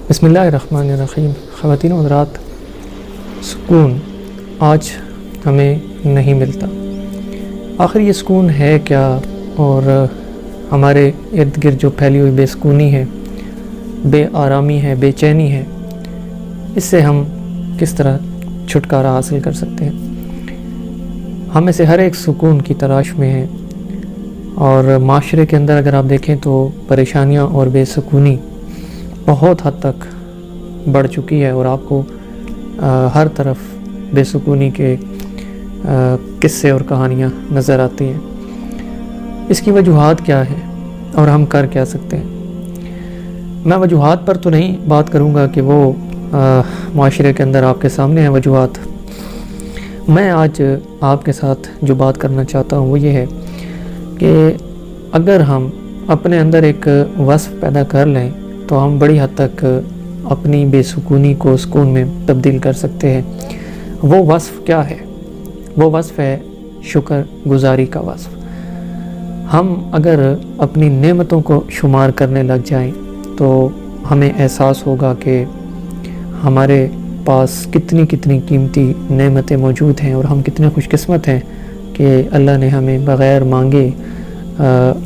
بسم اللہ الرحمن الرحیم۔ خواتین و حضرات، سکون آج ہمیں نہیں ملتا۔ آخر یہ سکون ہے کیا؟ اور ہمارے ارد گرد جو پھیلی ہوئی بے سکونی ہے، بے آرامی ہے، بے چینی ہے، اس سے ہم کس طرح چھٹکارا حاصل کر سکتے ہیں؟ ہم میں سے ہر ایک سکون کی تلاش میں ہے، اور معاشرے کے اندر اگر آپ دیکھیں تو پریشانیاں اور بے سکونی بہت حد تک بڑھ چکی ہے، اور آپ کو ہر طرف بے سکونی کے قصے اور کہانیاں نظر آتی ہیں۔ اس کی وجوہات کیا ہیں اور ہم کر کیا سکتے ہیں؟ میں وجوہات پر تو نہیں بات کروں گا کہ وہ معاشرے کے اندر آپ کے سامنے ہیں وجوہات۔ میں آج آپ کے ساتھ جو بات کرنا چاہتا ہوں وہ یہ ہے کہ اگر ہم اپنے اندر ایک وصف پیدا کر لیں تو ہم بڑی حد تک اپنی بے سکونی کو سکون میں تبدیل کر سکتے ہیں۔ وہ وصف کیا ہے؟ وہ وصف ہے شکر گزاری کا وصف۔ ہم اگر اپنی نعمتوں کو شمار کرنے لگ جائیں تو ہمیں احساس ہوگا کہ ہمارے پاس کتنی قیمتی نعمتیں موجود ہیں، اور ہم کتنے خوش قسمت ہیں کہ اللہ نے ہمیں بغیر مانگے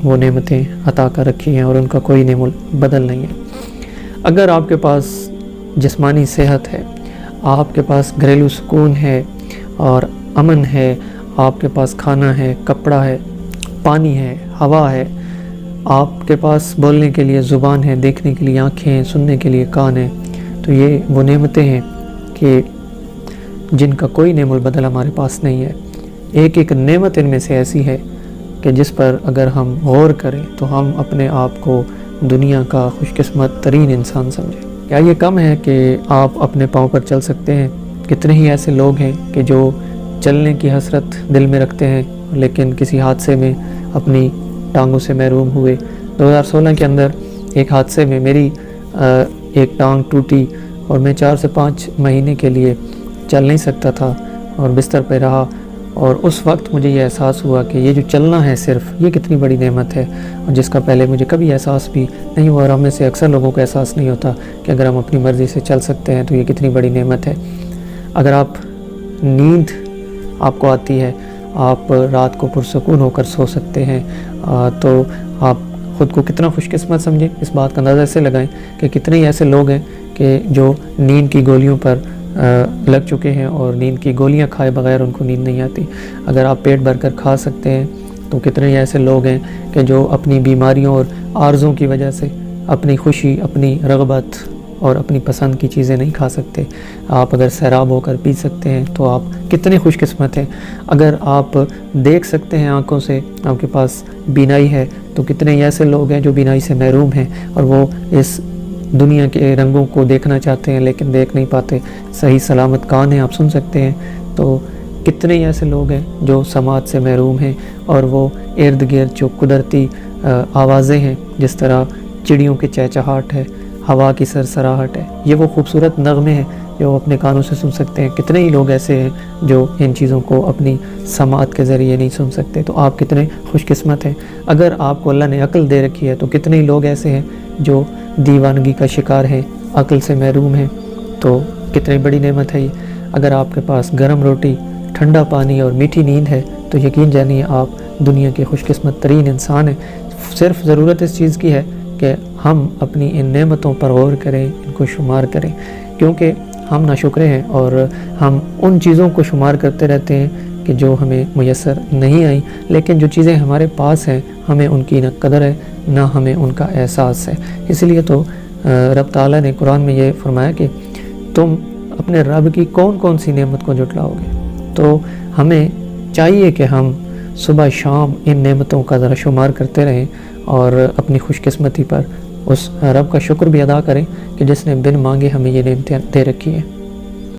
وہ نعمتیں عطا کر رکھی ہیں، اور ان کا کوئی نعم بدل نہیں ہے۔ اگر آپ کے پاس جسمانی صحت ہے، آپ کے پاس گھریلو سکون ہے اور امن ہے، آپ کے پاس کھانا ہے، کپڑا ہے، پانی ہے، ہوا ہے، آپ کے پاس بولنے کے لیے زبان ہے، دیکھنے کے لیے آنکھیں ہیں، سننے کے لیے کان ہیں، تو یہ وہ نعمتیں ہیں کہ جن کا کوئی نعم البدل ہمارے پاس نہیں ہے۔ ایک نعمت ان میں سے ایسی ہے کہ جس پر اگر ہم غور کریں تو ہم اپنے آپ کو دنیا کا خوش قسمت ترین انسان سمجھیں۔ کیا یہ کم ہے کہ آپ اپنے پاؤں پر چل سکتے ہیں؟ کتنے ہی ایسے لوگ ہیں کہ جو چلنے کی حسرت دل میں رکھتے ہیں لیکن کسی حادثے میں اپنی ٹانگوں سے محروم ہوئے۔ 2016 کے اندر ایک حادثے میں میری ایک ٹانگ ٹوٹی اور میں 4 سے 5 مہینے کے لیے چل نہیں سکتا تھا اور بستر پہ رہا، اور اس وقت مجھے یہ احساس ہوا کہ یہ جو چلنا ہے صرف، یہ کتنی بڑی نعمت ہے، اور جس کا پہلے مجھے کبھی احساس بھی نہیں ہوا، اور ہم میں سے اکثر لوگوں کو احساس نہیں ہوتا کہ اگر ہم اپنی مرضی سے چل سکتے ہیں تو یہ کتنی بڑی نعمت ہے۔ اگر آپ نیند آپ کو آتی ہے، آپ رات کو پرسکون ہو کر سو سکتے ہیں، تو آپ خود کو کتنا خوش قسمت سمجھیں۔ اس بات کا اندازہ ایسے لگائیں کہ کتنے ہی ایسے لوگ ہیں کہ جو نیند کی گولیوں پر لگ چکے ہیں اور نیند کی گولیاں کھائے بغیر ان کو نیند نہیں آتی۔ اگر آپ پیٹ بھر کر کھا سکتے ہیں تو کتنے ہی ایسے لوگ ہیں کہ جو اپنی بیماریوں اور عارضوں کی وجہ سے اپنی خوشی، اپنی رغبت اور اپنی پسند کی چیزیں نہیں کھا سکتے۔ آپ اگر سیراب ہو کر پی سکتے ہیں تو آپ کتنے خوش قسمت ہیں۔ اگر آپ دیکھ سکتے ہیں آنکھوں سے، آپ کے پاس بینائی ہے، تو کتنے ہی ایسے لوگ ہیں جو بینائی سے محروم ہیں اور وہ اس دنیا کے رنگوں کو دیکھنا چاہتے ہیں لیکن دیکھ نہیں پاتے۔ صحیح سلامت کان ہیں، آپ سن سکتے ہیں۔ تو کتنے ہی ایسے لوگ ہیں جو سماعت سے محروم ہیں، اور وہ ارد گرد جو قدرتی آوازیں ہیں، جس طرح چڑیوں کے چہچہاٹ ہے، ہوا کی سرسراہٹ ہے، یہ وہ خوبصورت نغمے ہیں جو اپنے کانوں سے سن سکتے ہیں۔ کتنے ہی لوگ ایسے ہیں جو ان چیزوں کو اپنی سماعت کے ذریعے نہیں سن سکتے۔ تو آپ کتنے خوش قسمت ہیں۔ اگر آپ کو اللہ نے عقل دے رکھی ہے تو کتنے ہی لوگ ایسے ہیں جو دیوانگی کا شکار ہیں، عقل سے محروم ہیں، تو کتنی بڑی نعمت ہے یہ۔ اگر آپ کے پاس گرم روٹی، ٹھنڈا پانی اور میٹھی نیند ہے تو یقین جانیے آپ دنیا کے خوش قسمت ترین انسان ہیں۔ صرف ضرورت اس چیز کی ہے کہ ہم اپنی ان نعمتوں پر غور کریں، ان کو شمار کریں، کیونکہ ہم ناشکرے ہیں اور ہم ان چیزوں کو شمار کرتے رہتے ہیں کہ جو ہمیں میسر نہیں آئیں، لیکن جو چیزیں ہمارے پاس ہیں ہمیں ان کی نہ قدر ہے نہ ہمیں ان کا احساس ہے۔ اس لیے تو رب تعالیٰ نے قرآن میں یہ فرمایا کہ تم اپنے رب کی کون سی نعمت کو جھٹلاؤ گے۔ تو ہمیں چاہیے کہ ہم صبح شام ان نعمتوں کا ذرا شمار کرتے رہیں اور اپنی خوش قسمتی پر اس رب کا شکر بھی ادا کریں کہ جس نے بن مانگے ہمیں یہ نعمتیں دے رکھی ہیں۔